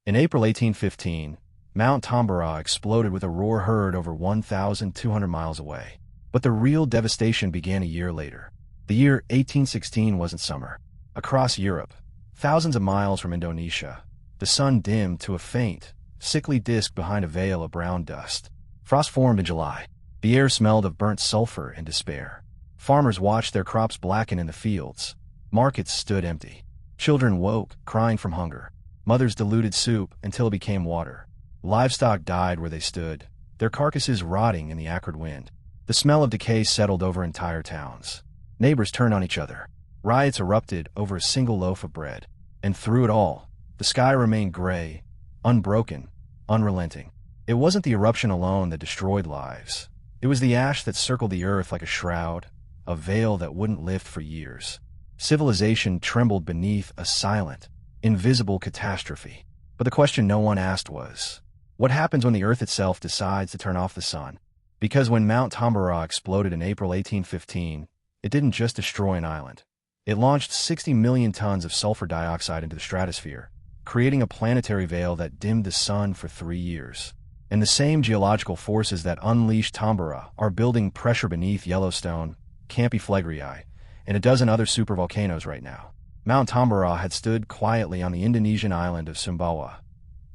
In April 1815, Mount Tambora exploded with a roar heard over 1,200 miles away. But the real devastation began a year later. The year 1816 wasn't summer. Across Europe, thousands of miles from Indonesia, the sun dimmed to a faint, sickly disk behind a veil of brown dust. Frost formed in July. The air smelled of burnt sulfur and despair. Farmers watched their crops blacken in the fields. Markets stood empty. Children woke, crying from hunger. Mothers diluted soup until it became water. Livestock died where they stood, their carcasses rotting in the acrid wind. The smell of decay settled over entire towns. Neighbors turned on each other. Riots erupted over a single loaf of bread. And through it all, the sky remained gray, unbroken, unrelenting. It wasn't the eruption alone that destroyed lives. It was the ash that circled the earth like a shroud, a veil that wouldn't lift for years. Civilization trembled beneath a silent, invisible catastrophe. But the question no one asked was, what happens when the earth itself decides to turn off the sun? Because when Mount Tambora exploded in April 1815, it didn't just destroy an island. It launched 60 million tons of sulfur dioxide into the stratosphere, creating a planetary veil that dimmed the sun for 3 years. And the same geological forces that unleashed Tambora are building pressure beneath Yellowstone, Campi Flegrei, and a dozen other supervolcanoes right now. Mount Tambora had stood quietly on the Indonesian island of Sumbawa,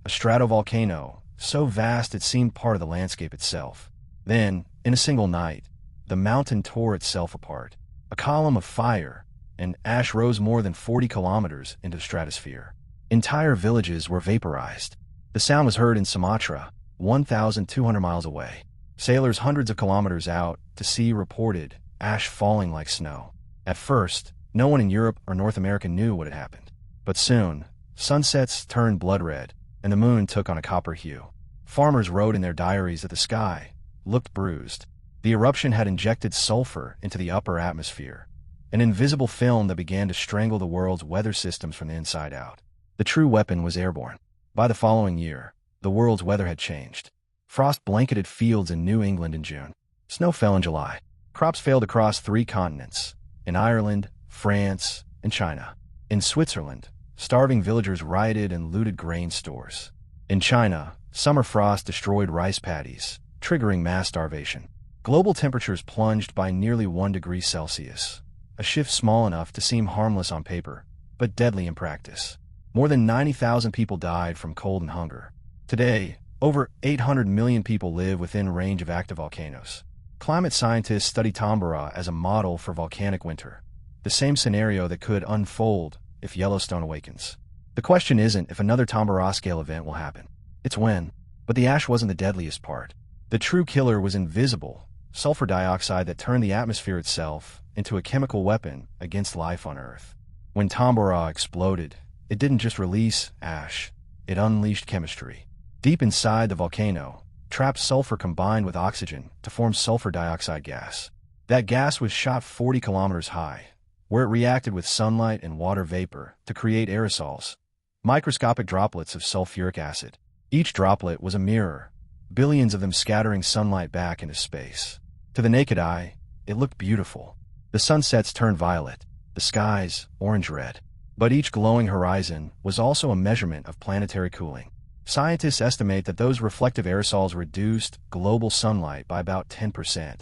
a stratovolcano so vast it seemed part of the landscape itself. Then, in a single night, the mountain tore itself apart. A column of fire and ash rose more than 40 kilometers into the stratosphere. Entire villages were vaporized. The sound was heard in Sumatra, 1,200 miles away. Sailors hundreds of kilometers out to sea reported ash falling like snow. At first, no one in Europe or North America knew what had happened. But soon, sunsets turned blood red, and the moon took on a copper hue. Farmers wrote in their diaries that the sky looked bruised. The eruption had injected sulfur into the upper atmosphere, an invisible film that began to strangle the world's weather systems from the inside out. The true weapon was airborne. By the following year, the world's weather had changed. Frost blanketed fields in New England in June. Snow fell in July. Crops failed across 3 continents, in Ireland, France, and China. In Switzerland, starving villagers rioted and looted grain stores. In China, summer frost destroyed rice paddies, triggering mass starvation. Global temperatures plunged by nearly 1 degree Celsius, a shift small enough to seem harmless on paper, but deadly in practice. More than 90,000 people died from cold and hunger. Today, over 800 million people live within range of active volcanoes. Climate scientists study Tambora as a model for volcanic winter, the same scenario that could unfold if Yellowstone awakens. The question isn't if another Tambora-scale event will happen. It's when. But the ash wasn't the deadliest part. The true killer was invisible, sulfur dioxide that turned the atmosphere itself into a chemical weapon against life on Earth. When Tambora exploded, it didn't just release ash, it unleashed chemistry. Deep inside the volcano, trapped sulfur combined with oxygen to form sulfur dioxide gas. That gas was shot 40 kilometers high, where it reacted with sunlight and water vapor to create aerosols, microscopic droplets of sulfuric acid. Each droplet was a mirror, billions of them scattering sunlight back into space. To the naked eye, it looked beautiful. The sunsets turned violet, the skies orange-red. But each glowing horizon was also a measurement of planetary cooling. Scientists estimate that those reflective aerosols reduced global sunlight by about 10%,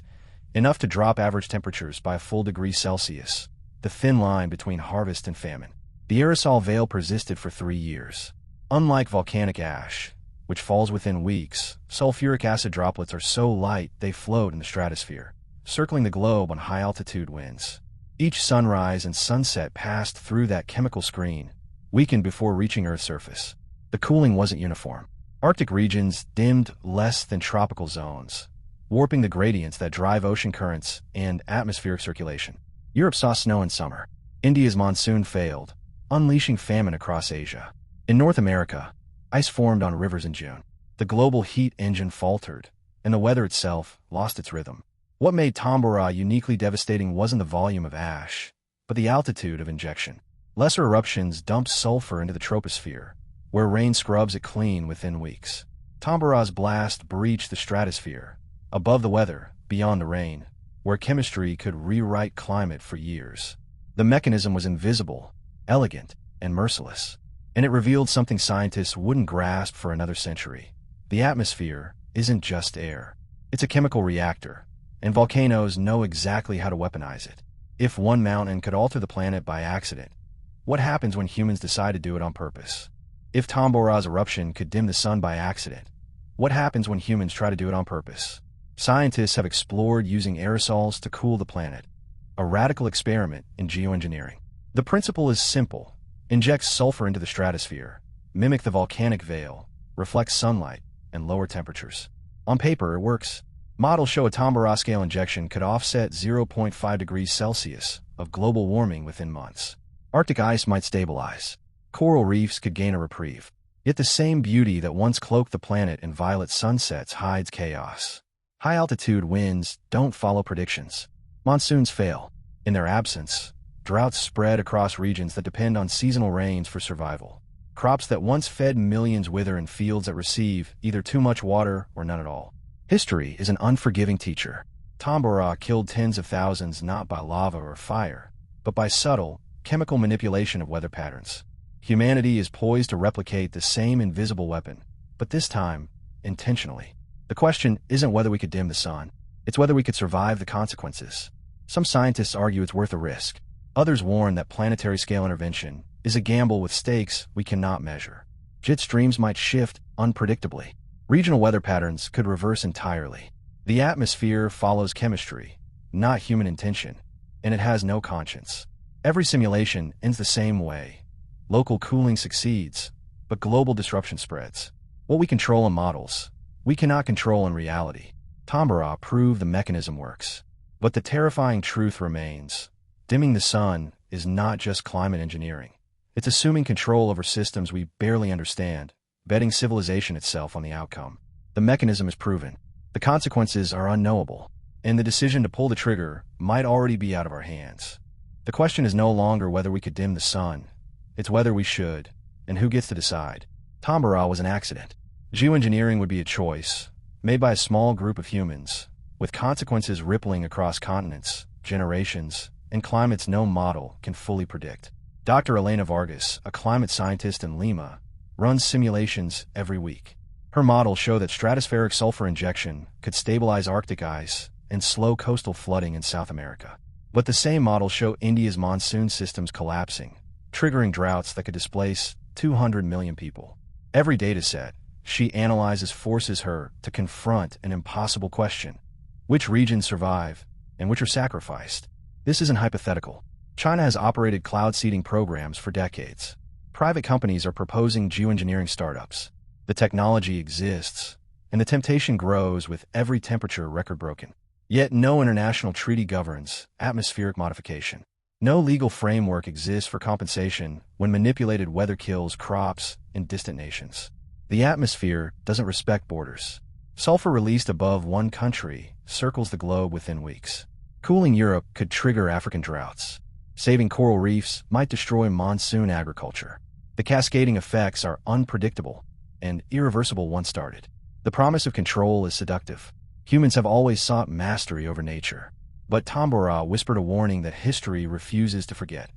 enough to drop average temperatures by a full degree Celsius, the thin line between harvest and famine. The aerosol veil persisted for 3 years. Unlike volcanic ash, which falls within weeks, sulfuric acid droplets are so light they float in the stratosphere, circling the globe on high-altitude winds. Each sunrise and sunset passed through that chemical screen, weakened before reaching Earth's surface. The cooling wasn't uniform. Arctic regions dimmed less than tropical zones, warping the gradients that drive ocean currents and atmospheric circulation. Europe saw snow in summer. India's monsoon failed, unleashing famine across Asia. In North America, ice formed on rivers in June. The global heat engine faltered, and the weather itself lost its rhythm. What made Tambora uniquely devastating wasn't the volume of ash, but the altitude of injection. Lesser eruptions dumped sulfur into the troposphere, where rain scrubs it clean within weeks. Tambora's blast breached the stratosphere, above the weather, beyond the rain, where chemistry could rewrite climate for years. The mechanism was invisible, elegant, and merciless. And it revealed something scientists wouldn't grasp for another century. The atmosphere isn't just air. It's a chemical reactor, and volcanoes know exactly how to weaponize it. If one mountain could alter the planet by accident, what happens when humans decide to do it on purpose? If Tambora's eruption could dim the sun by accident, what happens when humans try to do it on purpose? Scientists have explored using aerosols to cool the planet, a radical experiment in geoengineering. The principle is simple. Inject sulfur into the stratosphere, mimic the volcanic veil, reflect sunlight, and lower temperatures. On paper, it works. Models show a Tambora-scale injection could offset 0.5 degrees Celsius of global warming within months. Arctic ice might stabilize. Coral reefs could gain a reprieve. Yet the same beauty that once cloaked the planet in violet sunsets hides chaos. High-altitude winds don't follow predictions. Monsoons fail. In their absence, droughts spread across regions that depend on seasonal rains for survival. Crops that once fed millions wither in fields that receive either too much water or none at all. History is an unforgiving teacher. Tambora killed tens of thousands not by lava or fire, but by subtle, chemical manipulation of weather patterns. Humanity is poised to replicate the same invisible weapon, but this time, intentionally. The question isn't whether we could dim the sun, it's whether we could survive the consequences. Some scientists argue it's worth a risk. Others warn that planetary-scale intervention is a gamble with stakes we cannot measure. Jet streams might shift unpredictably. Regional weather patterns could reverse entirely. The atmosphere follows chemistry, not human intention, and it has no conscience. Every simulation ends the same way. Local cooling succeeds, but global disruption spreads. What we control in models, we cannot control in reality. Tambora proved the mechanism works. But the terrifying truth remains. Dimming the sun is not just climate engineering. It's assuming control over systems we barely understand, betting civilization itself on the outcome. The mechanism is proven. The consequences are unknowable, and the decision to pull the trigger might already be out of our hands. The question is no longer whether we could dim the sun. It's whether we should, and who gets to decide. Tambora was an accident. Geoengineering would be a choice, made by a small group of humans, with consequences rippling across continents, generations, and climates no model can fully predict. Dr. Elena Vargas, a climate scientist in Lima, runs simulations every week. Her models show that stratospheric sulfur injection could stabilize Arctic ice and slow coastal flooding in South America. But the same models show India's monsoon systems collapsing, triggering droughts that could displace 200 million people. Every dataset she analyzes forces her to confront an impossible question. Which regions survive, and which are sacrificed? This isn't hypothetical. China has operated cloud seeding programs for decades. Private companies are proposing geoengineering startups. The technology exists, and the temptation grows with every temperature record broken. Yet no international treaty governs atmospheric modification. No legal framework exists for compensation when manipulated weather kills crops in distant nations. The atmosphere doesn't respect borders. Sulfur released above one country circles the globe within weeks. Cooling Europe could trigger African droughts. Saving coral reefs might destroy monsoon agriculture. The cascading effects are unpredictable and irreversible once started. The promise of control is seductive. Humans have always sought mastery over nature. But Tambora whispered a warning that history refuses to forget.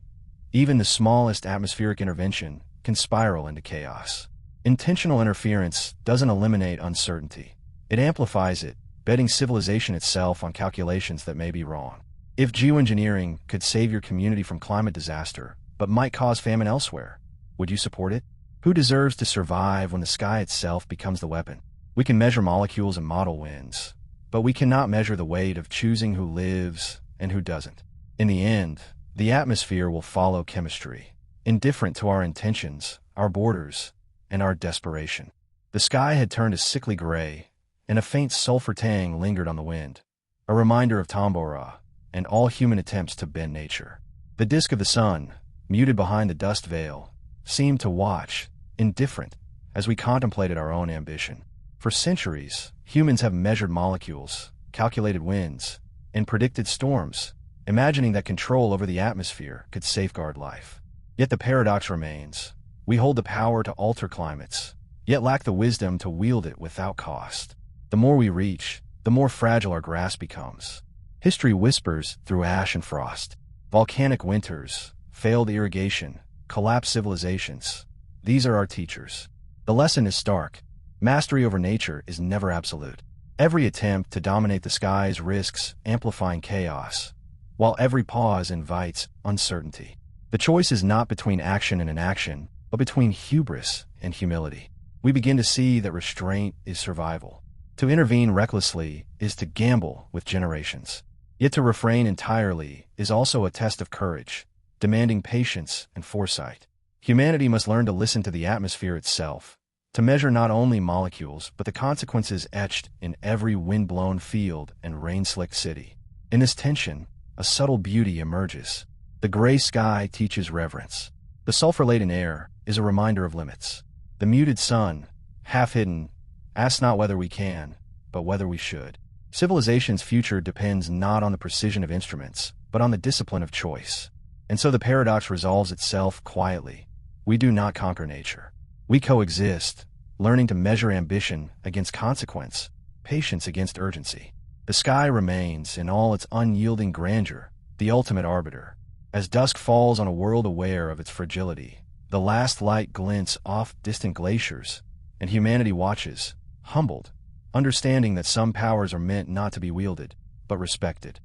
Even the smallest atmospheric intervention can spiral into chaos. Intentional interference doesn't eliminate uncertainty. It amplifies it, betting civilization itself on calculations that may be wrong. If geoengineering could save your community from climate disaster, but might cause famine elsewhere, would you support it? Who deserves to survive when the sky itself becomes the weapon? We can measure molecules and model winds, but we cannot measure the weight of choosing who lives and who doesn't. In the end, the atmosphere will follow chemistry, indifferent to our intentions, our borders, and our desperation. The sky had turned a sickly gray, and a faint sulfur tang lingered on the wind, a reminder of Tambora and all human attempts to bend nature. The disk of the sun, muted behind the dust veil, seemed to watch, indifferent, as we contemplated our own ambition. For centuries, humans have measured molecules, calculated winds, and predicted storms, imagining that control over the atmosphere could safeguard life. Yet the paradox remains. We hold the power to alter climates, yet lack the wisdom to wield it without cost. The more we reach, the more fragile our grasp becomes. History whispers through ash and frost. Volcanic winters, failed irrigation, collapsed civilizations, These are our teachers. The lesson is stark. Mastery over nature is never absolute. Every attempt to dominate the skies risks amplifying chaos, while every pause invites uncertainty. The choice is not between action and inaction, but between hubris and humility. We begin to see that restraint is survival. To intervene recklessly is to gamble with generations. Yet to refrain entirely is also a test of courage, demanding patience and foresight. Humanity must learn to listen to the atmosphere itself, to measure not only molecules but the consequences etched in every wind-blown field and rain-slicked city. In this tension, a subtle beauty emerges. The gray sky teaches reverence. The sulfur-laden air is a reminder of limits. The muted sun, half hidden, asks not whether we can, but whether we should. Civilization's future depends not on the precision of instruments, but on the discipline of choice. And so the paradox resolves itself quietly. We do not conquer nature. We coexist, learning to measure ambition against consequence, patience against urgency. The sky remains, in all its unyielding grandeur, the ultimate arbiter. As dusk falls on a world aware of its fragility, the last light glints off distant glaciers, and humanity watches, humbled, understanding that some powers are meant not to be wielded, but respected.